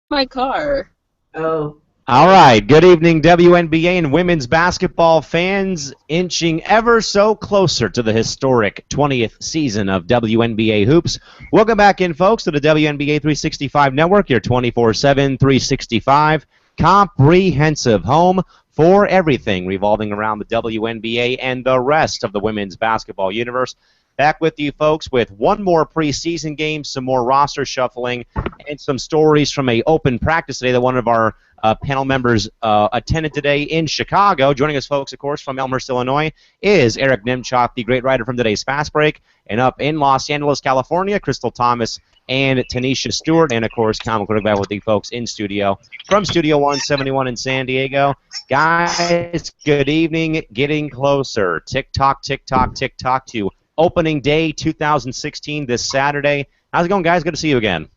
My car. Oh, All right. Good evening, WNBA and women's basketball fans, inching ever so closer to the historic 20th season of WNBA hoops. Welcome back in, folks, to the WNBA 365 Network, your 24/7 365 comprehensive home for everything revolving around the WNBA and the rest of the women's basketball universe. Back with you, folks, with one more preseason game, some more roster shuffling, and some stories from a open practice today that one of our panel members attended today in Chicago. Joining us, folks, of course, from Elmhurst, Illinois, is Eric Nemchok, the great writer from today's Fast Break. And up in Los Angeles, California, Crystal Thomas and Tanisha Stewart. And, of course, Common Quarterback with the folks in studio from Studio 171 in San Diego. Guys, good evening. Getting closer. Tick-tock, tick-tock, tick-tock to opening day 2016 this Saturday. How's it going, guys? Good to see you again.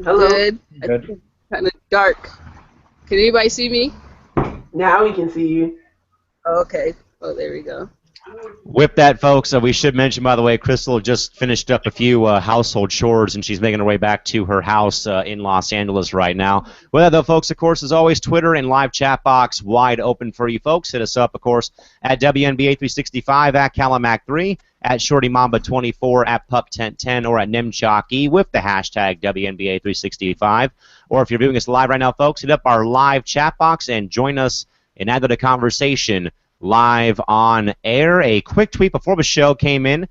hello. Good. Good. Kind of dark. Can anybody see me? Now we can see you. Okay. Oh, there we go. With that, folks, we should mention, by the way, Crystal just finished up a few household chores, and she's making her way back to her house in Los Angeles right now. With that, though, folks, of course, as always, Twitter and live chat box wide open for you folks. Hit us up, of course, at WNBA365, at Calamac3, at ShortyMamba24, at Pup1010, or at Nemchocky with the hashtag WNBA365. Or if you're viewing us live right now, folks, hit up our live chat box and join us and add to the conversation live on air. A quick tweet before the show came in,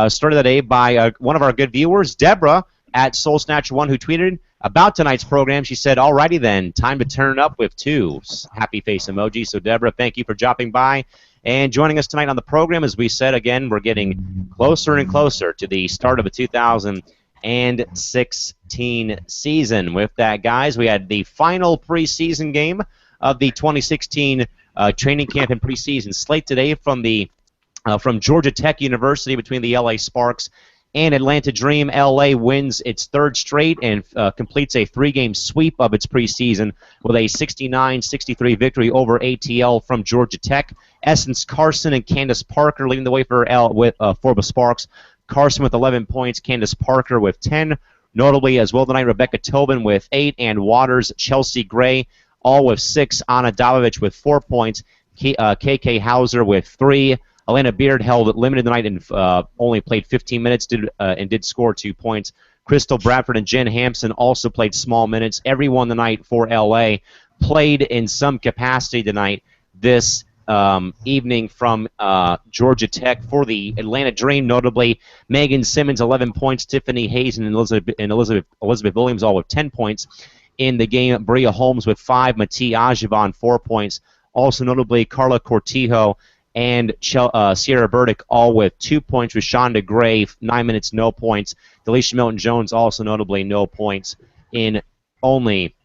started the day by one of our good viewers, Deborah, at SoulSnatcher1, who tweeted about tonight's program. She said, alrighty then, time to turn up with two happy face emoji. So, Deborah, thank you for dropping by and joining us tonight on the program. As we said, again, we're getting closer and closer to the start of the 2016 season. With that, guys, we had the final preseason game of the 2016 training camp and preseason slate today from Georgia Tech University between the LA Sparks and Atlanta Dream. LA wins its third straight and completes a three-game sweep of its preseason with a 69-63 victory over ATL from Georgia Tech. Essence Carson and Candace Parker leading the way for the Sparks. Carson with 11 points, Candace Parker with 10. Notably as well tonight, Rebecca Tobin with 8, and Waters, Chelsea Gray, all with 6. Anna Davovich with 4 points. KK Hauser with 3. Elena Beard held limited tonight and only played 15 minutes and did score 2 points. Crystal Bradford and Jen Hampson also played small minutes. Everyone tonight for LA played in some capacity tonight this evening from Georgia Tech. For the Atlanta Dream, notably Megan Simmons, 11 points. Tiffany Hayes and Elizabeth Williams all with 10 points. In the game, Bria Holmes with 5, Mati Ajivon 4 points. Also notably, Carla Cortijo and Sierra Burdick all with 2 points. Rashonda Gray, 9 minutes, no points. Delisha Milton-Jones also notably no points in only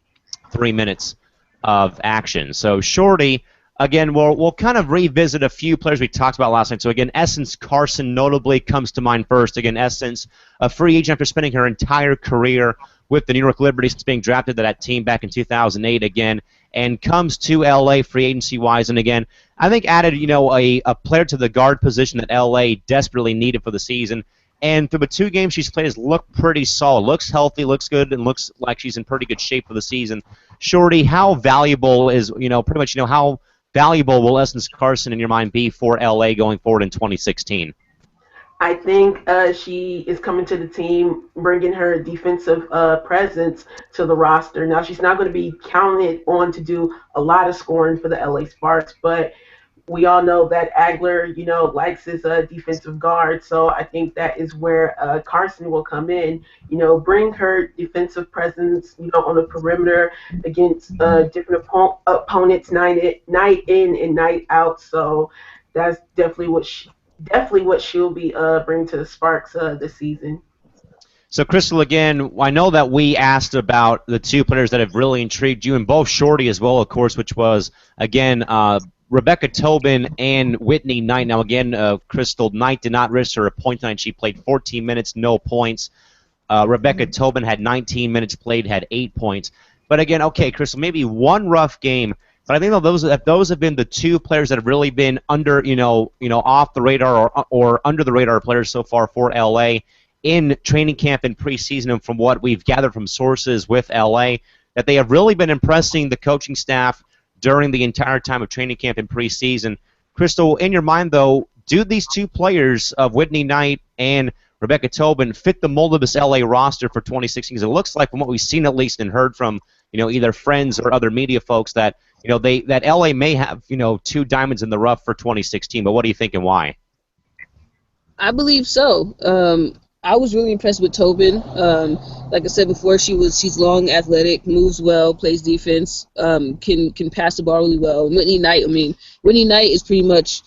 3 minutes of action. So Shorty, again, we'll kind of revisit a few players we talked about last night. So again, Essence Carson notably comes to mind first. Again, Essence, a free agent after spending her entire career with the New York Liberty, since being drafted to that team back in 2008 again, and comes to LA free agency-wise. And again, I think added, a player to the guard position that LA desperately needed for the season. And through the 2 games she's played, has looked pretty solid. Looks healthy, looks good, and looks like she's in pretty good shape for the season. Shorty, how valuable how valuable will Essence Carson, in your mind, be for LA going forward in 2016? I think she is coming to the team, bringing her defensive presence to the roster. Now, she's not going to be counted on to do a lot of scoring for the LA Sparks, but we all know that Agler, likes his defensive guard. So I think that is where Carson will come in, bring her defensive presence, on the perimeter against different opponents night in and night out. So that's definitely what she'll be bringing to the Sparks this season. So, Crystal, again, I know that we asked about the 2 players that have really intrigued you, and both Shorty as well, of course, which was, again, Rebecca Tobin and Whitney Knight. Now, again, Crystal Knight did not register a point tonight. She played 14 minutes, no points. Rebecca Tobin had 19 minutes played, had 8 points. But again, okay, Crystal, maybe one rough game. But I think those have been the 2 players that have really been under, off the radar or under the radar players so far for LA. in training camp and preseason, and from what we've gathered from sources with LA, that they have really been impressing the coaching staff during the entire time of training camp and preseason. Crystal, in your mind, though, do these two players of Whitney Knight and Rebecca Tobin fit the mold of this LA roster for 2016? Because it looks like, from what we've seen at least and heard from either friends or other media folks, that that LA may have two diamonds in the rough for 2016. But what do you think and why? I believe so. I was really impressed with Tobin. Like I said before, she's long, athletic, moves well, plays defense, can pass the ball really well. Whitney Knight is pretty much,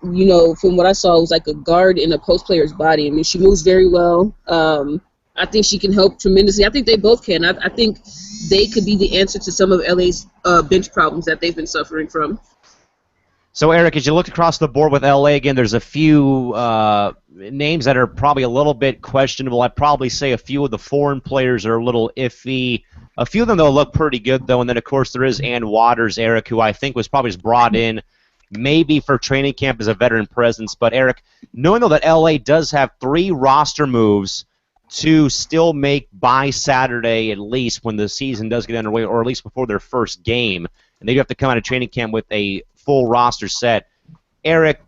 from what I saw, was like a guard in a post player's body. I mean, she moves very well. I think she can help tremendously. I think they both can. I think they could be the answer to some of LA's bench problems that they've been suffering from. So, Eric, as you look across the board with LA, again, there's a few names that are probably a little bit questionable. I'd probably say a few of the foreign players are a little iffy. A few of them, though, look pretty good, though. And then, of course, there is Ann Waters, Eric, who I think was probably just brought in maybe for training camp as a veteran presence. But, Eric, knowing, though, that LA does have 3 roster moves to still make by Saturday, at least when the season does get underway, or at least before their first game, and they do have to come out of training camp with a full roster set. Eric,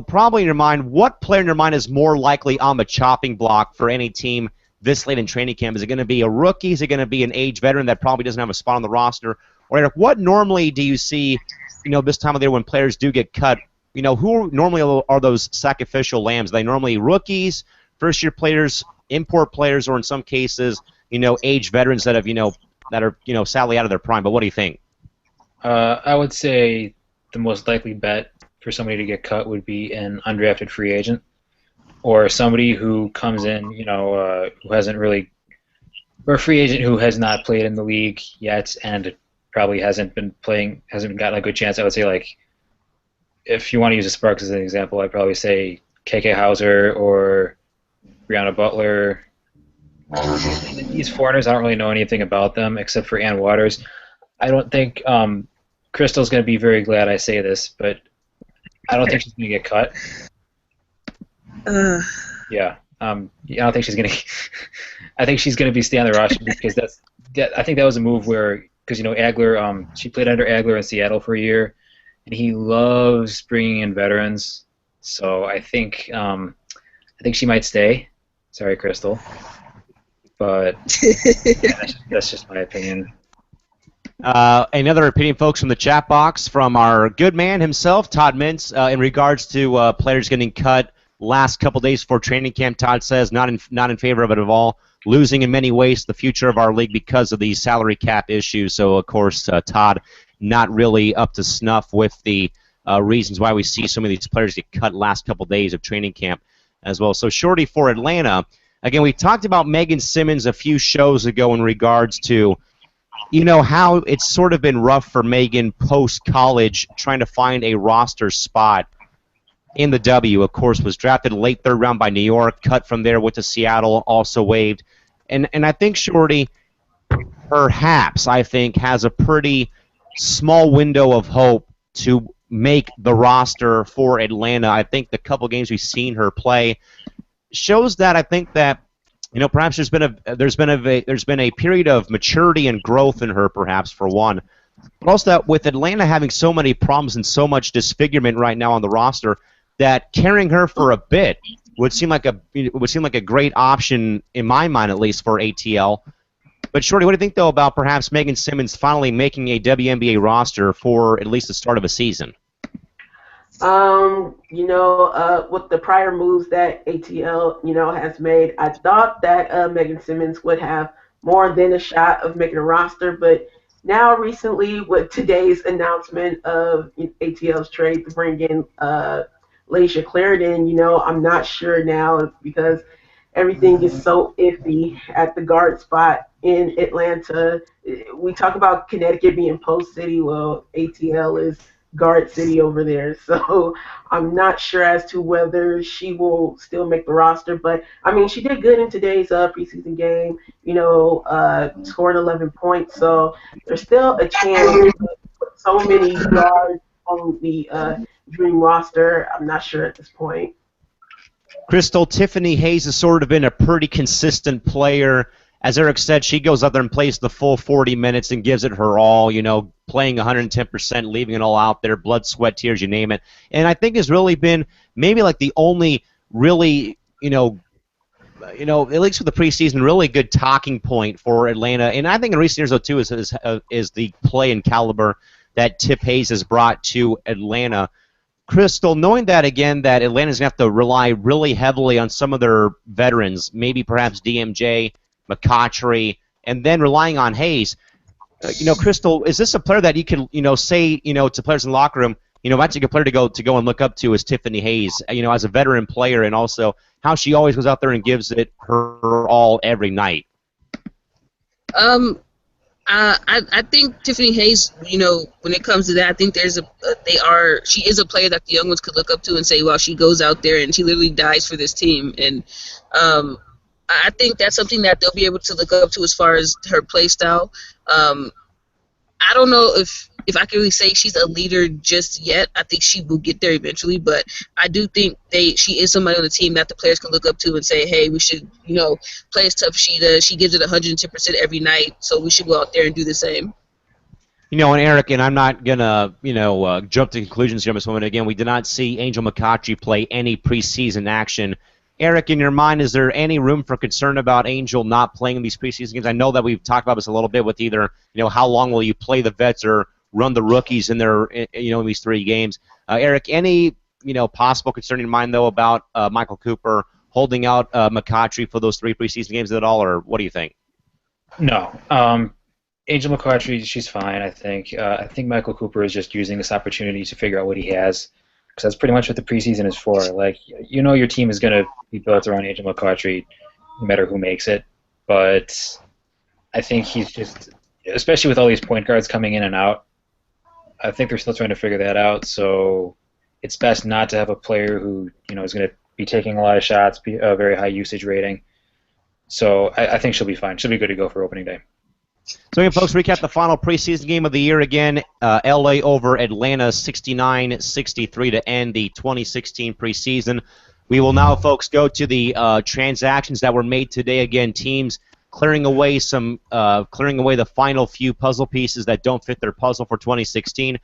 probably in your mind, what player in your mind is more likely on the chopping block for any team this late in training camp? Is it going to be a rookie? Is it going to be an age veteran that probably doesn't have a spot on the roster? Or, Eric, what normally do you see, this time of year when players do get cut? Who normally are those sacrificial lambs? Are they normally rookies, first-year players, import players, or in some cases, age veterans that have, that are, sadly out of their prime? But what do you think? I would say the most likely bet for somebody to get cut would be an undrafted free agent, or somebody who comes in, who hasn't really, or a free agent who has not played in the league yet and probably hasn't gotten a good chance. I would say, like, if you want to use the Sparks as an example, I'd probably say KK Hauser or Brianna Butler. These foreigners, I don't really know anything about them except for Ann Waters. I don't think Crystal's going to be very glad I say this, but I don't think she's going to get cut. Yeah, I don't think she's going to. I think she's going to be stay on the roster because I think that was a move where, because Agler, she played under Agler in Seattle for a year, and he loves bringing in veterans. So I think she might stay. Sorry, Crystal, but yeah, that's just my opinion. Another opinion, folks, from the chat box from our good man himself, Todd Mintz, in regards to players getting cut last couple days before training camp. Todd says not in favor of it at all. Losing in many ways the future of our league because of these salary cap issues. So, of course, Todd not really up to snuff with the reasons why we see so many of these players get cut last couple days of training camp as well. So, Shorty, for Atlanta, again, we talked about Megan Simmons a few shows ago in regards to how it's sort of been rough for Megan post-college trying to find a roster spot in the W. Of course, was drafted late 3rd round by New York, cut from there, went to Seattle, also waived. And I think Shorty, perhaps, has a pretty small window of hope to make the roster for Atlanta. I think the couple games we've seen her play shows that I think that perhaps there's been a period of maturity and growth in her, perhaps, for one. But also that with Atlanta having so many problems and so much disfigurement right now on the roster, that carrying her for a bit would seem like a great option in my mind, at least, for ATL. But Shorty, what do you think though about perhaps Megan Simmons finally making a WNBA roster for at least the start of a season? With the prior moves that ATL, has made, I thought that Megan Simmons would have more than a shot of making a roster, but now recently with today's announcement of ATL's trade to bring in Laisha Clarendon, I'm not sure now because everything is so iffy at the guard spot in Atlanta. We talk about Connecticut being post city. Well, ATL is guard city over there. So I'm not sure as to whether she will still make the roster. But, I mean, she did good in today's preseason game, scored 11 points. So there's still a chance to put so many guards on the dream roster. I'm not sure at this point. Crystal, Tiffany Hayes has sort of been a pretty consistent player. As Eric said, she goes out there and plays the full 40 minutes and gives it her all, playing 110%, leaving it all out there, blood, sweat, tears, you name it. And I think has really been maybe like the only really, at least for the preseason, really good talking point for Atlanta. And I think in recent years, though, too, is the play and caliber that Tip Hayes has brought to Atlanta. Crystal, knowing that, again, that Atlanta's going to have to rely really heavily on some of their veterans, maybe perhaps DMJ, McCautry, and then relying on Hayes, Crystal, is this a player that you can, say, to players in the locker room, that's a good player to go and look up to is Tiffany Hayes, as a veteran player, and also how she always goes out there and gives it her all every night? I think Tiffany Hayes, when it comes to that, I think she is a player that the young ones could look up to and say, well, she goes out there and she literally dies for this team. And I think that's something that they'll be able to look up to as far as her play style. I don't know if I can really say she's a leader just yet. I think she will get there eventually, but I do think she is somebody on the team that the players can look up to and say, hey, we should, play as tough as she does. She gives it 110% every night, so we should go out there and do the same. And Eric, and I'm not going to, jump to conclusions here, Ms. Woman. Again, we did not see Angel McCautry play any preseason action. Eric, in your mind, is there any room for concern about Angel not playing in these preseason games? I know that we've talked about this a little bit with either, how long will you play the vets or run the rookies in their, in these 3 games. Eric, any, possible concern in your mind, though, about Michael Cooper holding out McCautry for those 3 preseason games at all, or what do you think? No. Angel McCautry, she's fine, I think. I think Michael Cooper is just using this opportunity to figure out what he has. Because that's pretty much what the preseason is for. Like, your team is going to be built around Angel McCautry no matter who makes it. But I think he's just, especially with all these point guards coming in and out, I think they're still trying to figure that out. So it's best not to have a player who, is going to be taking a lot of shots, be a very high usage rating. So I think she'll be fine. She'll be good to go for opening day. So again, folks, recap the final preseason game of the year again. LA over Atlanta 69-63 to end the 2016 preseason. We will now, folks, go to the transactions that were made today. Again, teams clearing away the final few puzzle pieces that don't fit their puzzle for 2016.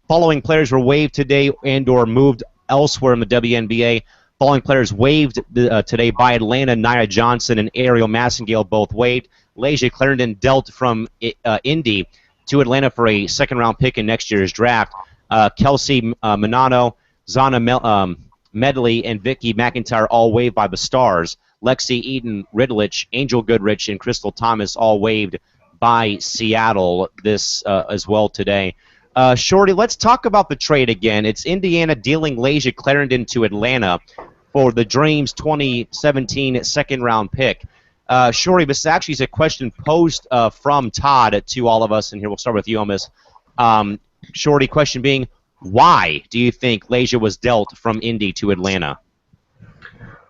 Following players were waived today and or moved elsewhere in the WNBA. Following players waived today by Atlanta, Nia Johnson and Ariel Massengale both waived. Leja Clarendon dealt from Indy to Atlanta for a second-round pick in next year's draft. Kelsey Manano, Zana Medley, and Vicky McIntyre all waived by the Stars. Lexi Eden Ridlich, Angel Goodrich, and Crystal Thomas all waived by Seattle this as well today. Shorty, let's talk about the trade again. It's Indiana dealing Leja Clarendon to Atlanta for the Dreams 2017 second-round pick. Shorty, this actually is a question posed from Todd to all of us, and here we'll start with you on this. Shorty, question being, why do you think Leja was dealt from Indy to Atlanta?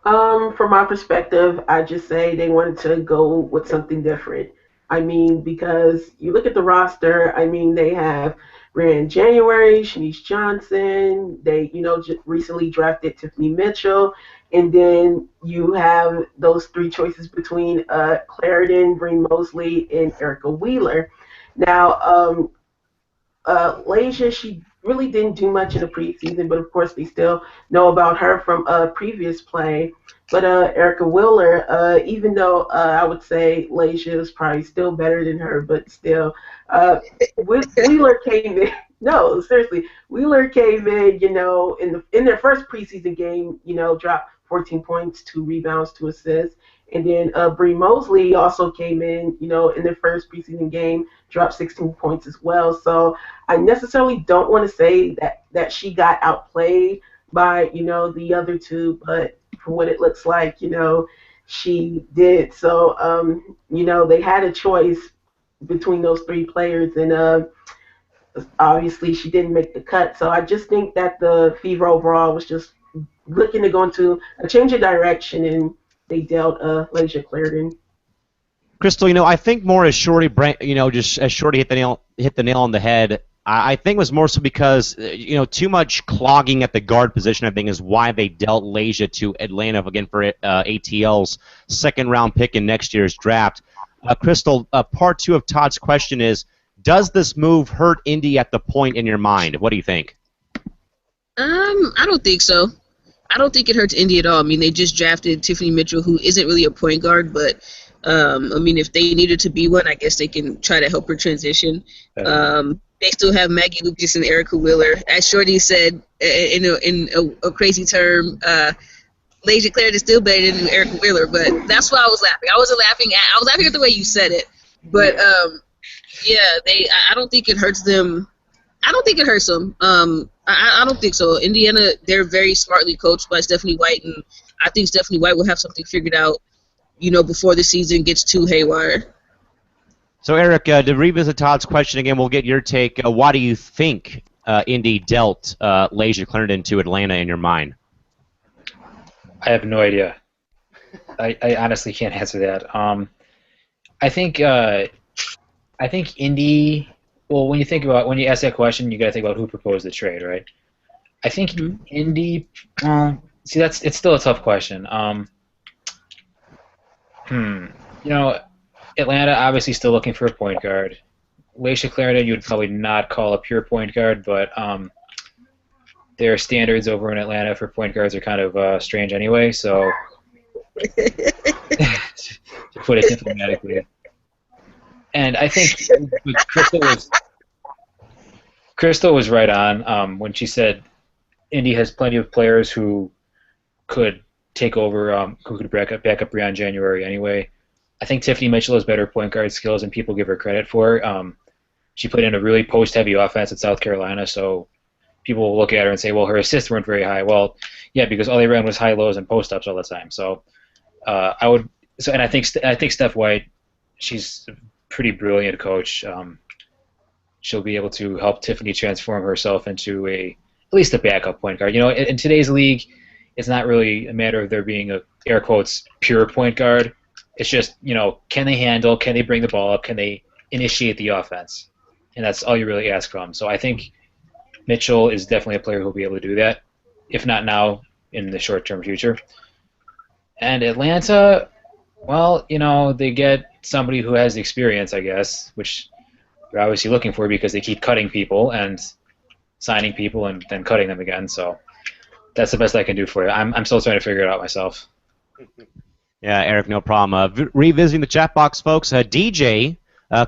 From my perspective, I just say they wanted to go with something different. I mean, because you look at the roster, I mean, they have Rand January, Shanice Johnson, they, just recently drafted Tiffany Mitchell, and then you have those 3 choices between Clarendon, Bree Mosley, and Erica Wheeler. Now, Leja, she really didn't do much in the preseason, but of course they still know about her from previous play. But Erica Wheeler, even though I would say Leja is probably still better than her, but still, Wheeler came in. No, seriously, Wheeler came in, in their first preseason game, dropped 14 points, 2 rebounds, 2 assists. And then Bree Mosley also came in, in their first preseason game, dropped 16 points as well. So I necessarily don't want to say that she got outplayed by, the other 2, but from what it looks like, she did. So, they had a choice between those 3 players, and obviously she didn't make the cut. So I just think that the Fever overall was just looking to go into a change of direction, and they dealt Leja Clarendon. Crystal, I think more as Shorty, just as Shorty hit the nail on the head. I think it was more so because too much clogging at the guard position. I think is why they dealt Leja to Atlanta again for ATL's second round pick in next year's draft. Crystal, part two of Todd's question is: does this move hurt Indy at the point in your mind? What do you think? I don't think so. I don't think it hurts Indy at all. I mean, they just drafted Tiffany Mitchell, who isn't really a point guard, but I mean, if they needed to be one, I guess they can try to help her transition. They still have Maggie Lucas and Erica Wheeler. As Shorty said in a crazy term, Leja Clarendon is still better than Erica Wheeler, but that's why I was laughing. I wasn't laughing at. I was laughing at the way you said it, but yeah, I don't think it hurts them. I don't think it hurts them. I don't think so. Indiana, they're very smartly coached by Stephanie White, and I think Stephanie White will have something figured out, before the season gets too haywire. So, Eric, to revisit Todd's question again, we'll get your take. Why do you think Indy dealt Leja Clarendon to Atlanta in your mind? I have no idea. I honestly can't answer that. I think Indy. Well, when you ask that question, you got to think about who proposed the trade, right? I think Indy. It's still a tough question. Atlanta obviously still looking for a point guard. Leja Clarendon, you would probably not call a pure point guard, but their standards over in Atlanta for point guards are kind of strange anyway. So, to put it diplomatically. And I think Crystal was right on when she said Indy has plenty of players who could take over, who could back up Breon January anyway. I think Tiffany Mitchell has better point guard skills than people give her credit for. She played in a really post-heavy offense at South Carolina, so people will look at her and say, well, her assists weren't very high. Well, yeah, because all they ran was high lows and post-ups all the time. So and I think Steph White, she's a pretty brilliant coach. She'll be able to help Tiffany transform herself into at least a backup point guard. In today's league, it's not really a matter of there being a air quotes pure point guard. It's just, can they handle, can they bring the ball up, can they initiate the offense? And that's all you really ask from. So I think Mitchell is definitely a player who will be able to do that, if not now, in the short-term future. And Atlanta, well, they get somebody who has experience, I guess, which they're obviously looking for because they keep cutting people and signing people and then cutting them again. So that's the best I can do for you. I'm still trying to figure it out myself. Yeah, Eric, no problem. Revisiting the chat box, folks, DJ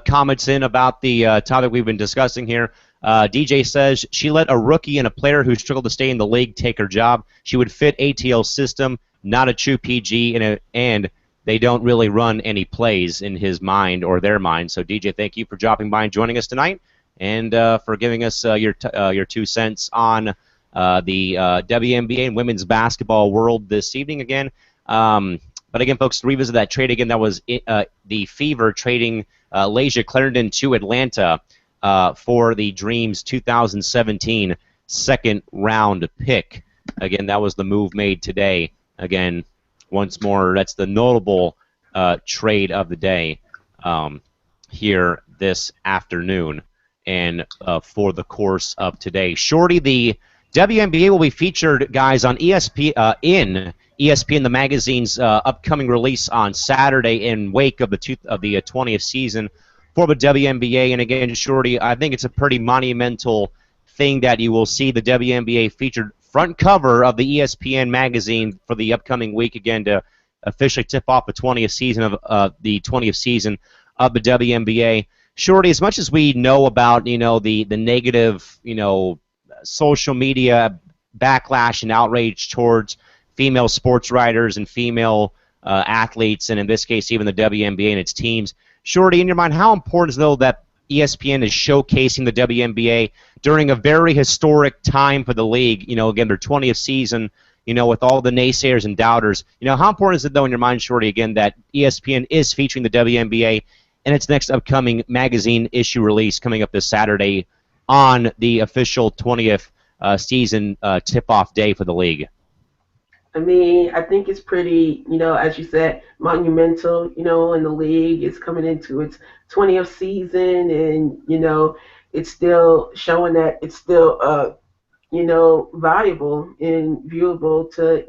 comments in about the topic we've been discussing here. DJ says she let a rookie and a player who struggled to stay in the league take her job. She would fit ATL's system, not a true PG, and they don't really run any plays in his mind or their mind. So, DJ, thank you for dropping by and joining us tonight, and for giving us your 2 cents on the WNBA and women's basketball world this evening again. But again, folks, to revisit that trade again, that was the Fever trading Leja Clarendon to Atlanta for the Dreams 2017 second-round pick. Again, that was the move made today. Again, once more, that's the notable trade of the day here this afternoon and for the course of today. Shorty, the WNBA will be featured, guys, on ESPN the magazine's upcoming release on Saturday in wake of the 20th season for the WNBA. And again, Shorty, I think it's a pretty monumental thing that you will see the WNBA featured front cover of the ESPN magazine for the upcoming week again to officially tip off the 20th season of the WNBA. Shorty, as much as we know about the negative social media backlash and outrage towards female sports writers and female athletes, and in this case even the WNBA and its teams, Shorty, in your mind, how important is it, though, that ESPN is showcasing the WNBA during a very historic time for the league, again, their 20th season, with all the naysayers and doubters. How important is it, though, in your mind, Shorty, again, that ESPN is featuring the WNBA in its next upcoming magazine issue release coming up this Saturday on the official 20th season tip-off day for the league? I mean, I think it's pretty, as you said, monumental, and the league is coming into its 20th season, and, it's still showing that it's still valuable and viewable to,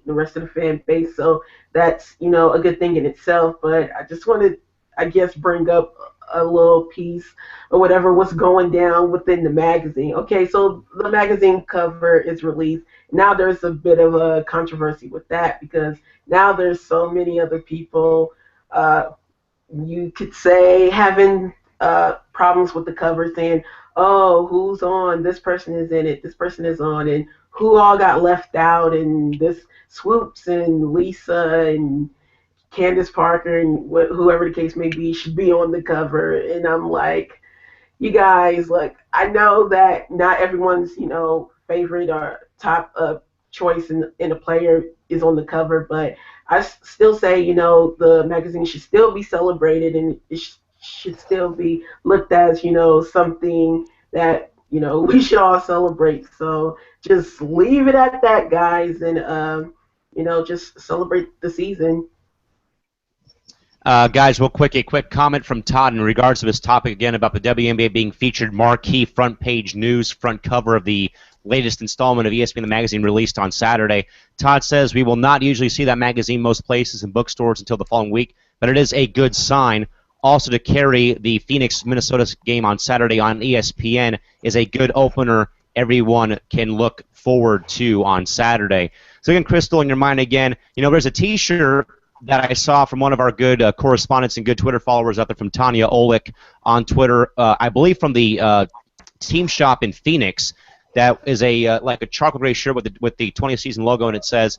the rest of the fan base. So that's, a good thing in itself. But I just want to, I guess, bring up a little piece or whatever what's going down within the magazine. Okay, so the magazine cover is released. Now there's a bit of a controversy with that because now there's so many other people, uh, you could say, having problems with the cover, saying, "Oh, who's on? This person is in it. This person is on, and who all got left out?" And this Swoops and Lisa and Candace Parker and whoever the case may be should be on the cover. And I'm like, you guys, look, I know that not everyone's, favorite or top choice in a player is on the cover, but I still say, the magazine should still be celebrated and it should still be looked as, something that, we should all celebrate. So just leave it at that, guys, and, just celebrate the season. Guys, real quick, a quick comment from Todd in regards to this topic again about the WNBA being featured marquee front page news, front cover of the latest installment of ESPN the magazine released on Saturday. Todd says we will not usually see that magazine most places and bookstores until the following week, but it is a good sign. Also, to carry the Phoenix-Minnesota game on Saturday on ESPN is a good opener everyone can look forward to on Saturday. So again, Crystal, in your mind again, there's a T-shirt that I saw from one of our good correspondents and good Twitter followers out there, from Tanya Olick on Twitter, I believe from the team shop in Phoenix. That is a like a chocolate gray shirt with the 20th season logo, and it says,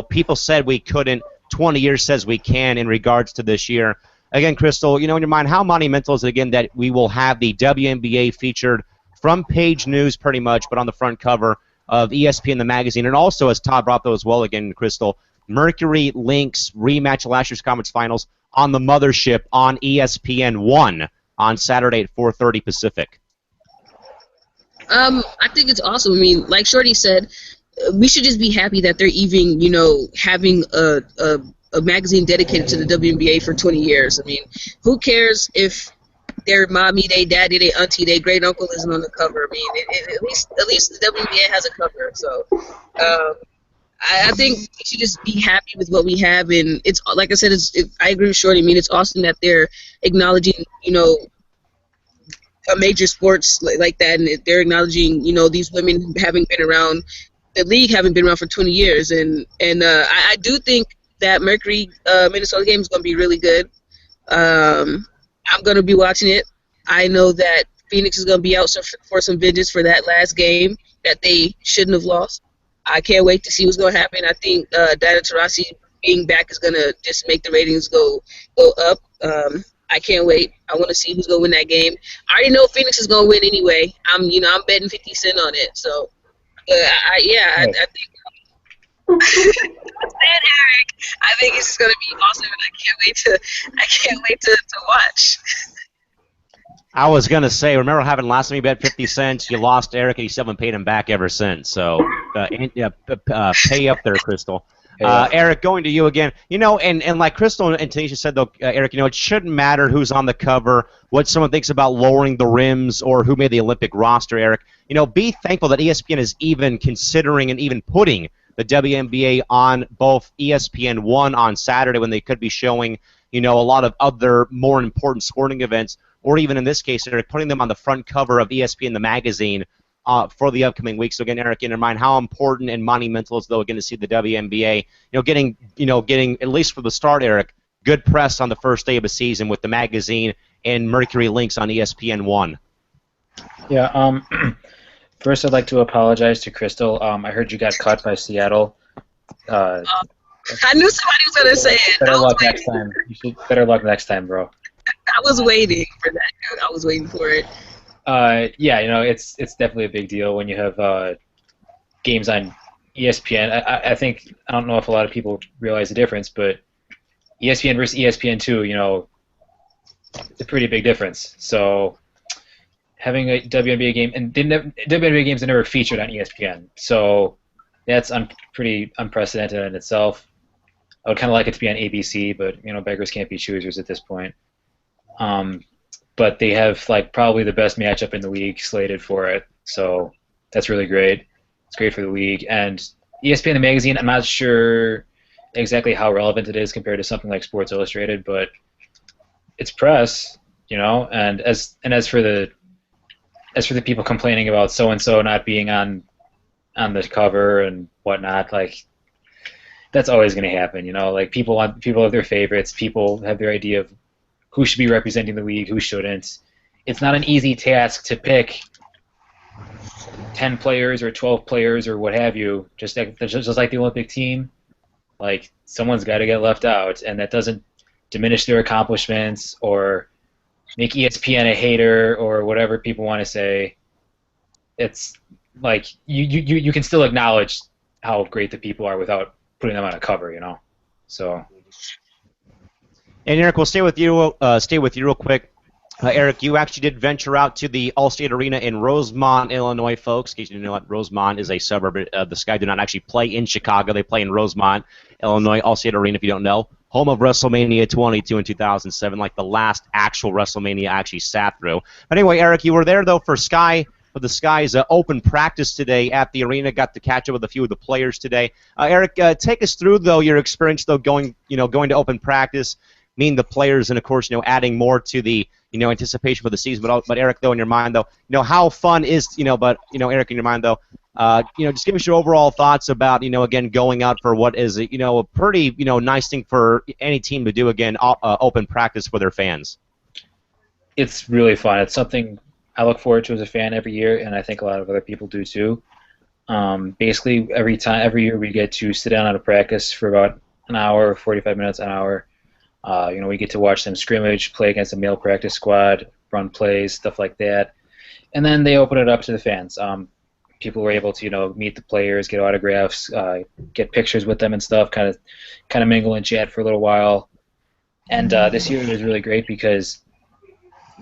people said we couldn't, 20 years says we can in regards to this year. Again, Crystal, in your mind, how monumental is it again that we will have the WNBA featured front page news pretty much, but on the front cover of ESPN the magazine, and also, as Todd brought those as well again, Crystal, Mercury Lynx rematch of last year's conference finals on the mothership on ESPN 1 on Saturday at 4:30 Pacific. I think it's awesome. I mean, like Shorty said, we should just be happy that they're even, having a magazine dedicated to the WNBA for 20 years. I mean, who cares if their mommy, their daddy, their auntie, their great uncle isn't on the cover? I mean, at least the WNBA has a cover. So, I think we should just be happy with what we have, and it's like I said. I agree with Shorty. I mean, it's awesome that they're acknowledging, a major sports like that, and they're acknowledging, these women having been around, the league having been around for 20 years, and I do think that Mercury Minnesota game is going to be really good. I'm going to be watching it. I know that Phoenix is going to be out for some vengeance for that last game that they shouldn't have lost. I can't wait to see what's going to happen. I think Diana Taurasi being back is going to just make the ratings go up. I can't wait. I want to see who's going to win that game. I already know Phoenix is going to win anyway. I'm betting 50 cent on it. So, I think. I'm saying, Eric, I think it's just going to be awesome, and I can't wait to watch. I was going to say, remember having last time you bet 50 cents, you lost Eric, and you still haven't paid him back ever since. So pay up there, Crystal. Eric, going to you again. And like Crystal and Tanisha said, though, Eric, it shouldn't matter who's on the cover, what someone thinks about lowering the rims, or who made the Olympic roster, Eric. Be thankful that ESPN is even considering and even putting the WNBA on both ESPN 1 on Saturday, when they could be showing, a lot of other more important sporting events, or even in this case, they're putting them on the front cover of ESPN the magazine for the upcoming week. So again, Eric, in your mind, how important and monumental is, though, again, to see the WNBA, getting at least for the start, Eric, good press on the first day of the season with the magazine and Mercury Lynx on ESPN 1. Yeah. First, I'd like to apologize to Crystal. I heard you got caught by Seattle. I knew somebody was going to say it. Better luck next time. Better luck next time, bro. I was waiting for that. I was waiting for it. It's definitely a big deal when you have games on ESPN. I don't know if a lot of people realize the difference, but ESPN versus ESPN2, it's a pretty big difference. So having a WNBA game, and WNBA games are never featured on ESPN, so that's pretty unprecedented in itself. I would kind of like it to be on ABC, but beggars can't be choosers at this point. but they have like probably the best matchup in the league slated for it. So that's really great. It's great for the league. And ESPN the magazine, I'm not sure exactly how relevant it is compared to something like Sports Illustrated, but it's press, and as for the people complaining about so and so not being on the cover and whatnot, like that's always going to happen. Like people have their favorites. People have their idea of who should be representing the league, who shouldn't. It's not an easy task to pick 10 players or 12 players or what have you. Just like the Olympic team, like someone's got to get left out, and that doesn't diminish their accomplishments or make ESPN a hater or whatever people want to say. It's like you can still acknowledge how great the people are without putting them on a cover, So. And Eric, we'll stay with you. Real quick. Eric, you actually did venture out to the Allstate Arena in Rosemont, Illinois, folks. In case you didn't know what, Rosemont is a suburb of the Sky. Do not actually play in Chicago. They play in Rosemont, Illinois. Allstate Arena, if you don't know, home of WrestleMania 22 in 2007, like the last actual WrestleMania I actually sat through. But anyway, Eric, you were there though for the Sky's open practice today at the arena. Got to catch up with a few of the players today. Eric, take us through though your experience though going to open practice, meeting the players, and of course adding more to the anticipation for the season. But Eric, though, in your mind though, how fun is Eric, in your mind though, just give us your overall thoughts about again going out for what is a pretty nice thing for any team to do, again, open practice for their fans. It's really fun. It's something I look forward to as a fan every year, and I think a lot of other people do too. Basically, every year we get to sit down at a practice for about an hour, 45 minutes, an hour. We get to watch them scrimmage, play against a male practice squad, run plays, stuff like that. And then they open it up to the fans. People were able to, meet the players, get autographs, get pictures with them and stuff, kind of mingle and chat for a little while. And this year it was really great because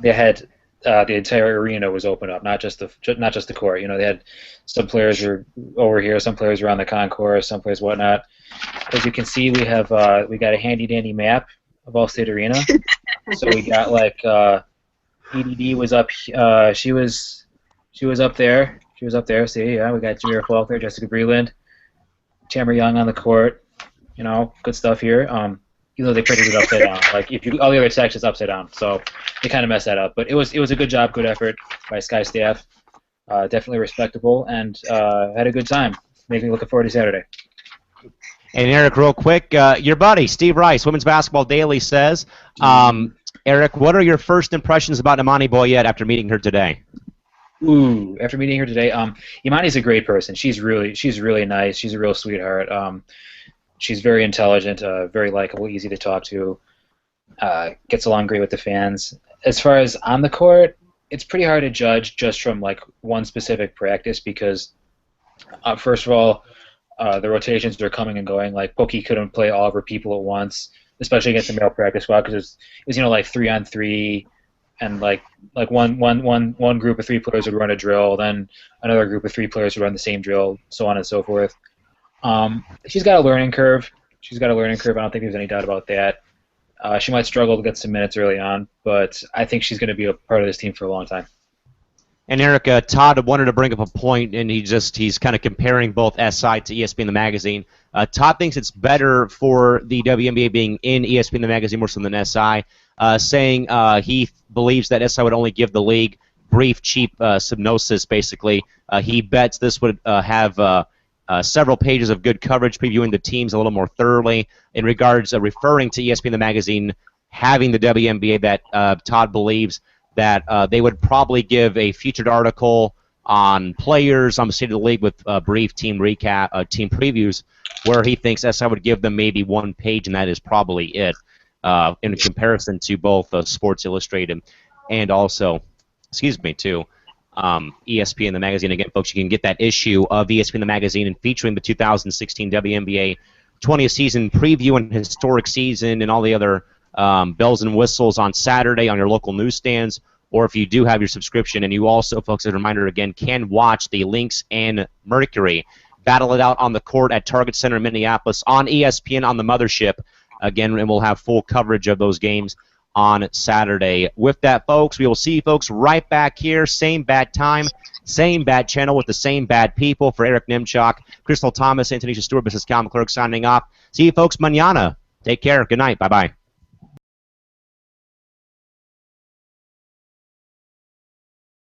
they had the entire arena was open up, not just the court. They had some players were over here, some players were on the concourse, some players whatnot. As you can see, we got a handy dandy map of Allstate Arena. So we got EDD was up. She was up there. She was up there. See, yeah, we got Jameer Faulkner, Jessica Breland, Tamara Young on the court. Good stuff here. Even though they printed it upside down, like all the other sections upside down, so they kind of messed that up. But it was a good job, good effort by Sky staff. Definitely respectable, and had a good time. Making me looking forward to Saturday. And Eric, real quick, your buddy Steve Rice, Women's Basketball Daily, says, Eric, what are your first impressions about Imani Boyette after meeting her today? Ooh, after meeting her today, Imani's a great person. She's really nice. She's a real sweetheart. She's very intelligent, very likable, easy to talk to. Gets along great with the fans. As far as on the court, it's pretty hard to judge just from one specific practice because, first of all, the rotations are coming and going. Like Pookie couldn't play all of her people at once, especially against the male practice squad because it was 3-on-3, and one group of 3 players would run a drill, then another group of 3 players would run the same drill, so on and so forth. She's got a learning curve. I don't think there's any doubt about that. She might struggle to get some minutes early on, but I think she's going to be a part of this team for a long time. And Eric, Todd wanted to bring up a point, and he's kind of comparing both SI to ESPN the magazine. Todd thinks it's better for the WNBA being in ESPN the magazine more so than SI, saying he believes that SI would only give the league brief, cheap synopsis, basically. He bets this would have several pages of good coverage previewing the teams a little more thoroughly. In regards referring to ESPN the magazine having the WNBA, that Todd believes that they would probably give a featured article on players on the state of the league with brief team recap, team previews, where he thinks SI would give them maybe 1 page, and that is probably it, in comparison to both Sports Illustrated and also, to ESPN the magazine. Again, folks, you can get that issue of ESPN the magazine and featuring the 2016 WNBA 20th season preview and historic season and all the other bells and whistles on Saturday on your local newsstands, or if you do have your subscription. And you also, folks, as a reminder again, can watch the Lynx and Mercury battle it out on the court at Target Center in Minneapolis on ESPN on the mothership. Again, and we'll have full coverage of those games on Saturday. With that, folks, we will see you folks right back here, same bad time, same bad channel with the same bad people. For Eric Nimchok, Crystal Thomas, Antonisha Stewart, Mrs. Cal McClurg signing off. See you folks mañana. Take care. Good night. Bye-bye.